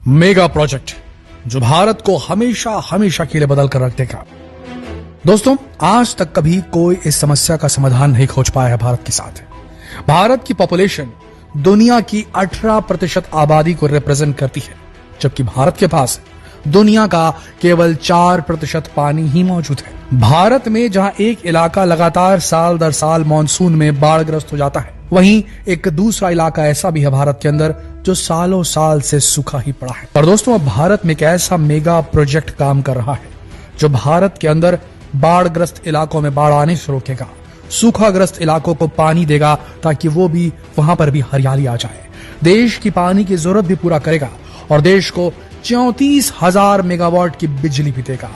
Mega project जो भारत को हमेशा हमेशा के लिए बदल कर रख देगा। दोस्तों, आज तक कभी कोई इस समस्या का समाधान नहीं खोज पाया है भारत के साथ। भारत की पॉपुलेशन दुनिया की 18% आबादी को रिप्रेजेंट करती है, जबकि भारत के पास दुनिया का केवल 4% पानी ही मौजूद है। भारत में जहां एक इलाका लगातार साल दर साल मानसून में बाढ़ग्रस्त हो जाता है, वहीं एक दूसरा इलाका ऐसा भी है भारत के अंदर जो सालों साल से सूखा ही पड़ा है। पर दोस्तों, अब भारत में एक ऐसा मेगा प्रोजेक्ट काम कर रहा है जो भारत के अंदर बाढ़ग्रस्त इलाकों में बाढ़ आने से रोकेगा, सूखाग्रस्त इलाकों को पानी देगा ताकि वो भी वहां पर भी हरियाली आ जाए, देश की पानी की जरूरत भी पूरा करेगा और देश को 34,000 मेगावाट की बिजली भी देगा।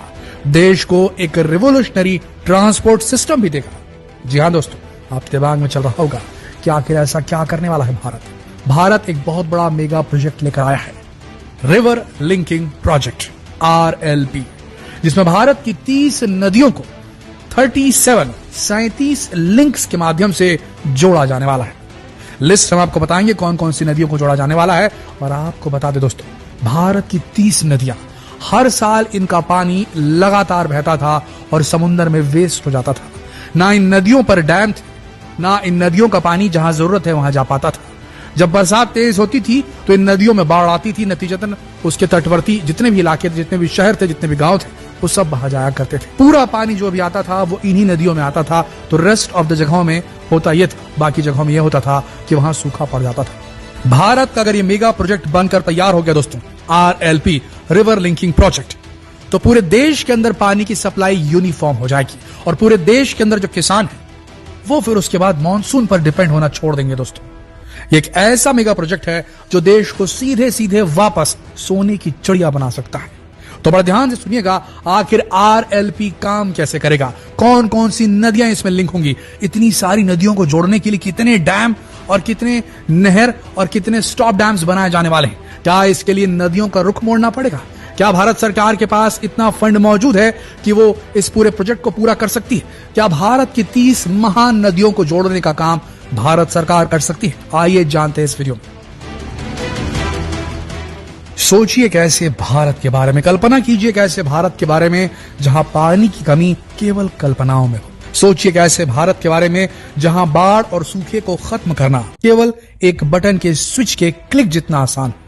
देश को एक रिवोल्यूशनरी ट्रांसपोर्ट सिस्टम भी देगा। जी हाँ दोस्तों, आपके दिमाग में चल रहा होगा कि आखिर ऐसा क्या करने वाला है भारत। भारत एक बहुत बड़ा मेगा प्रोजेक्ट लेकर आया है, रिवर लिंकिंग प्रोजेक्ट RLP, जिसमें भारत की 30 नदियों को 37 लिंक्स के माध्यम से जोड़ा जाने वाला है। लिस्ट हम आपको बताएंगे कौन कौन सी नदियों को जोड़ा जाने वाला है। और आपको बता दें दोस्तों, भारत की 30 नदियां, हर साल इनका पानी लगातार बहता था और समुद्र में वेस्ट हो जाता था। ना इन नदियों पर डैम थे, ना इन नदियों का पानी जहां जरूरत है वहां जा पाता था। जब बरसात तेज होती थी तो इन नदियों में बाढ़ आती थी, नतीजतन उसके तटवर्ती जितने भी इलाके थे, जितने भी शहर थे, जितने भी गांव थे, वो सब बहा जाया करते थे। पूरा पानी जो भी आता था वो इन्हीं नदियों में आता था। तो रेस्ट ऑफ द जगहों में होता ये था, बाकी जगहों में ये होता था कि वहां सूखा पड़ जाता था। भारत का अगर ये मेगा प्रोजेक्ट बनकर तैयार हो गया दोस्तों, RLP रिवर लिंकिंग प्रोजेक्ट, तो पूरे देश के अंदर पानी की सप्लाई यूनिफॉर्म हो जाएगी और पूरे देश के अंदर जो किसान है वो फिर उसके बाद मानसून पर डिपेंड होना छोड़ देंगे। दोस्तों, ये एक ऐसा मेगा प्रोजेक्ट है जो देश को सीधे सीधे वापस सोने की चिड़िया बना सकता है। तो बड़ा ध्यान से सुनिएगा, आखिर RLP काम कैसे करेगा, कौन कौन सी नदियां इसमें लिंक होंगी, इतनी सारी नदियों को जोड़ने के लिए कितने डैम और कितने नहर और कितने स्टॉप डैम्स बनाए जाने वाले हैं। क्या इसके लिए नदियों का रुख मोड़ना पड़ेगा? क्या भारत सरकार के पास इतना फंड मौजूद है कि वो इस पूरे प्रोजेक्ट को पूरा कर सकती है? क्या भारत की 30 महान नदियों को जोड़ने का काम भारत सरकार कर सकती है? आइए जानते हैं इस वीडियो में। सोचिए कैसे भारत के बारे में, कल्पना कीजिए कैसे भारत के बारे में जहां पानी की कमी केवल कल्पनाओं में हो। सोचिए कैसे भारत के बारे में जहां बाढ़ और सूखे को खत्म करना केवल एक बटन के स्विच के क्लिक जितना आसान हो।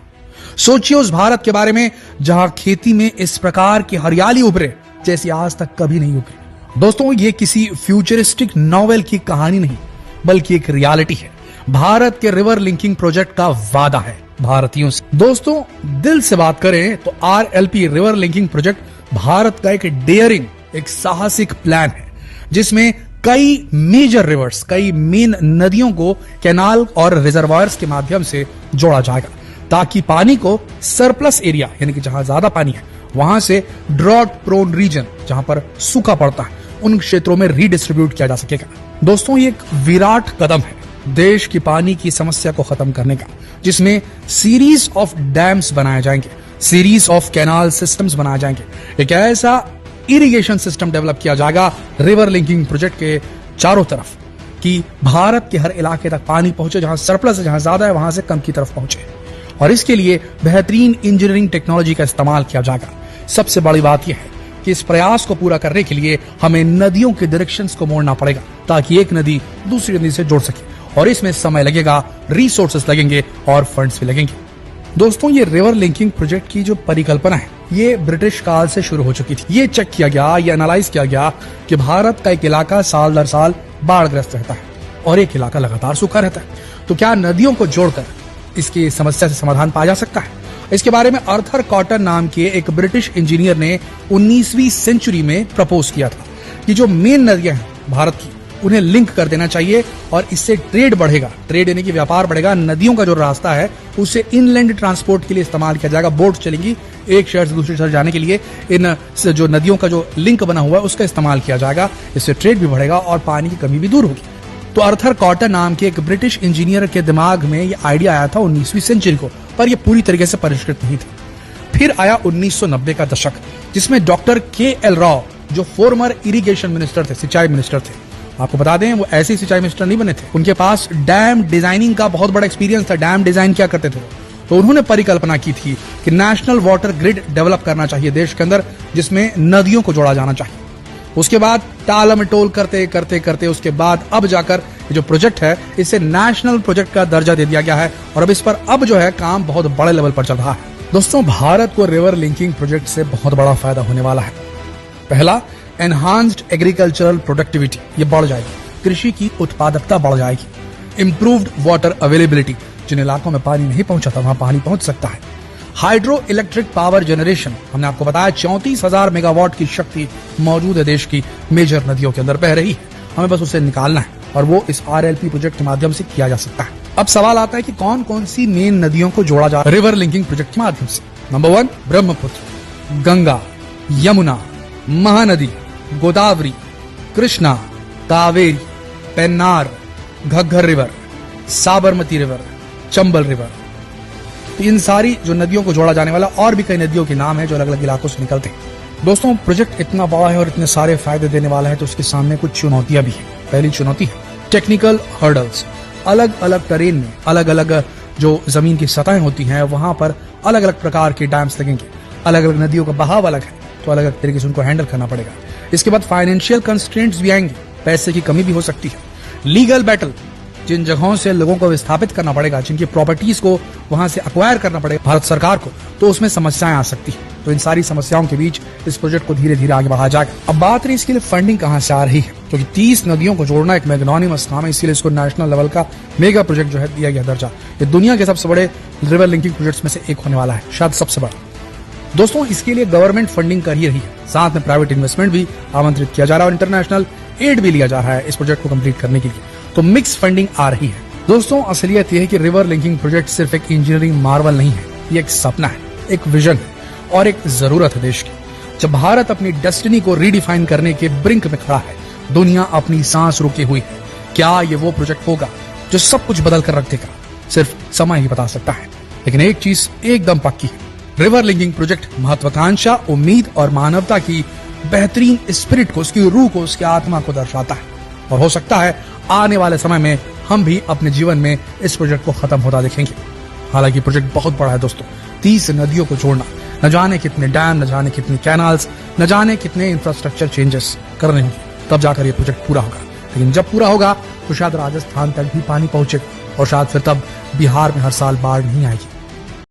सोचिए उस भारत के बारे में जहां खेती में इस प्रकार की हरियाली उभरे जैसी आज तक कभी नहीं उभरी। दोस्तों, ये किसी फ्यूचरिस्टिक नॉवेल की कहानी नहीं, बल्कि एक रियलिटी है। भारत के रिवर लिंकिंग प्रोजेक्ट का वादा है भारतीयों से। दोस्तों, दिल से बात करें तो RLP river linking project Bharat का एक डेयरिंग, एक साहसिक प्लान है जिसमें कई मेजर रिवर्स, कई मेन नदियों को कैनाल और रिजर्वायर्स के माध्यम से जोड़ा जाएगा ताकि पानी को सरप्लस एरिया, यानी कि जहां ज्यादा पानी है वहां से ड्रॉट प्रोन रीजन, जहां पर सूखा पड़ता है, उन क्षेत्रों में रीडिस्ट्रीब्यूट किया जा सकेगा। दोस्तों, ये एक विराट कदम है देश की पानी की समस्या को खत्म करने का, जिसमें सीरीज ऑफ डैम्स बनाए जाएंगे, सीरीज ऑफ कैनाल सिस्टम्स बनाए जाएंगे। एक ऐसा इरिगेशन सिस्टम डेवलप किया जाएगा रिवर लिंकिंग प्रोजेक्ट के चारों तरफ कि भारत के हर इलाके तक पानी पहुंचे, जहां सरप्लस है, जहां ज्यादा है वहां से कम की तरफ पहुंचे। और इसके लिए बेहतरीन इंजीनियरिंग टेक्नोलॉजी का इस्तेमाल किया जाएगा। सबसे बड़ी बात यह है कि इस प्रयास को पूरा करने के लिए हमें नदियों के डायरेक्शंस को मोड़ना पड़ेगा ताकि एक नदी दूसरी नदी से जोड़ सके, और इसमें समय लगेगा, रिसोर्सेस लगेंगे और फंड्स भी लगेंगे। दोस्तों, ये रिवर लिंकिंग प्रोजेक्ट की जो परिकल्पना है ये ब्रिटिश काल से शुरू हो चुकी थी। ये चेक किया गया, ये एनालाइज किया गया कि भारत का एक इलाका साल दर साल बाढ़ग्रस्त रहता है और एक इलाका लगातार सूखा रहता है, तो क्या नदियों को जोड़कर इसकी समस्या से समाधान पाया जा सकता है? इसके बारे में आर्थर कॉटन नाम के एक ब्रिटिश इंजीनियर ने 19वीं सेंचुरी में प्रपोज किया था कि जो मेन नदियां हैं भारत की उन्हें लिंक कर देना चाहिए और इससे ट्रेड बढ़ेगा, ट्रेड यानी कि व्यापार बढ़ेगा। नदियों का जो रास्ता है उसे इनलैंड ट्रांसपोर्ट के लिए इस्तेमाल किया जाएगा, बोट चलेंगी एक शहर से दूसरे शहर जाने के लिए। इन जो नदियों का जो लिंक बना हुआ है उसका इस्तेमाल किया जाएगा, इससे ट्रेड भी बढ़ेगा और पानी की कमी भी दूर होगी। तो आर्थर कॉटन नाम के एक ब्रिटिश इंजीनियर के दिमाग में ये आइडिया आया था 19वीं सेंचुरी को, पर यह पूरी तरीके से परिष्कृत नहीं था। फिर आया 1990 का दशक, जिसमें डॉक्टर KL राव, जो फॉर्मर इरिगेशन मिनिस्टर थे, सिंचाई मिनिस्टर थे, आपको बता दें वो ऐसे सिंचाई मिनिस्टर नहीं बने थे, उनके पास डैम डिजाइनिंग का बहुत बड़ा एक्सपीरियंस था। डैम डिजाइन क्या करते थे तो उन्होंने परिकल्पना की थी कि नेशनल वाटर ग्रिड डेवलप करना चाहिए देश के अंदर, जिसमें नदियों को जोड़ा जाना चाहिए। उसके बाद टालमटोल करते करते करते उसके बाद अब जाकर जो प्रोजेक्ट है इसे नेशनल प्रोजेक्ट का दर्जा दे दिया गया है और अब इस पर अब जो है काम बहुत बड़े लेवल पर चल रहा है। दोस्तों, भारत को रिवर लिंकिंग प्रोजेक्ट से बहुत बड़ा फायदा होने वाला है। पहला, एनहांस्ड एग्रीकल्चरल प्रोडक्टिविटी, ये बढ़ जाएगी, कृषि की उत्पादकता बढ़ जाएगी। इंप्रूव्ड वाटर अवेलेबिलिटी, जिन इलाकों में पानी नहीं पहुंचा था वहां पानी पहुंच सकता है। हाइड्रो इलेक्ट्रिक पावर जनरेशन, हमने आपको बताया 34,000 मेगावाट की शक्ति मौजूद है देश की मेजर नदियों के अंदर बह रही है, हमें बस उसे निकालना है और वो इस RLP प्रोजेक्ट के माध्यम से किया जा सकता है। अब सवाल आता है कि कौन कौन सी मेन नदियों को जोड़ा जा रिवर लिंकिंग प्रोजेक्ट के माध्यम से। Number 1, Brahmaputra, Ganga, Yamuna, Mahanadi, Godavari, Krishna, Kaveri, Pennar, Ghaggar river, Sabarmati river, Chambal river. तो इन सारी जो नदियों को जोड़ा जाने वाला, और भी कई नदियों के नाम है जो अलग अलग इलाकों से निकलते हैं। दोस्तों, प्रोजेक्ट इतना बड़ा है और इतने सारे फायदे देने वाला है तो उसके सामने कुछ चुनौतियां भी है। पहली चुनौती है टेक्निकल हर्डल्स। अलग अलग टेरेन में अलग अलग जो जमीन की सतहें होती हैं वहां पर अलग अलग प्रकार के डैम्स लगेंगे। अलग अलग नदियों का बहाव अलग है तो अलग अलग तरीके से उनको हैंडल करना पड़ेगा। इसके बाद फाइनेंशियल कंस्ट्रेंट्स भी आएंगे, पैसे की कमी भी हो सकती है। लीगल बैटल, जिन जगहों से लोगों को विस्थापित करना पड़ेगा, जिनकी प्रॉपर्टीज को वहां से अक्वायर करना पड़ेगा भारत सरकार को, तो उसमें समस्याएं आ सकती है। तो इन सारी समस्याओं के बीच इस प्रोजेक्ट को धीरे धीरे आगे बढ़ाया जाएगा। अब बात रही इसके लिए फंडिंग कहां से आ रही है, क्योंकि 30 नदियों को जोड़ना एक मैग्नोनिमस काम है, इसीलिए इसको नेशनल लेवल का मेगा प्रोजेक्ट जो है दिया गया दर्जा। ये दुनिया के सबसे बड़े रिवर लिंकिंग प्रोजेक्ट्स में से एक होने वाला है, शायद सबसे बड़ा। दोस्तों, इसके लिए गवर्नमेंट फंडिंग कर ही रही है, साथ में प्राइवेट इन्वेस्टमेंट भी आमंत्रित किया जा रहा है और इंटरनेशनल एड भी लिया जा रहा है इस प्रोजेक्ट को कंप्लीट करने के लिए। तो मिक्स फंडिंग आ रही है। दोस्तों, असलियत यह है कि रिवर लिंकिंग प्रोजेक्ट सिर्फ एक इंजीनियरिंग मार्वल नहीं है, ये एक सपना है, एक विजन है और एक जरूरत है देश की। जब भारत अपनी डेस्टिनी को रीडिफाइन करने के ब्रिंक में खड़ा है, दुनिया अपनी सांस रोके हुई है, क्या ये वो प्रोजेक्ट होगा जो सब कुछ बदल कर रख देगा? सिर्फ समय ही बता सकता है। लेकिन एक चीज एकदम पक्की है, रिवर लिंकिंग प्रोजेक्ट महत्वाकांक्षा, उम्मीद और मानवता की बेहतरीन स्पिरिट को, उसकी रूह को, उसकी आत्मा को दर्शाता है। और हो सकता है आने वाले समय में हम भी अपने जीवन में इस प्रोजेक्ट को खत्म होता देखेंगे। हालांकि प्रोजेक्ट बहुत बड़ा है दोस्तों, 30 नदियों को जोड़ना, न जाने कितने डैम, न जाने कितने कैनाल्स, न जाने कितने इंफ्रास्ट्रक्चर चेंजेस करने होंगे, तब जाकर ये प्रोजेक्ट पूरा होगा। लेकिन जब पूरा होगा तो शायद राजस्थान तक भी पानी पहुंचेगा और शायद फिर तब बिहार में हर साल बाढ़ नहीं आएगी।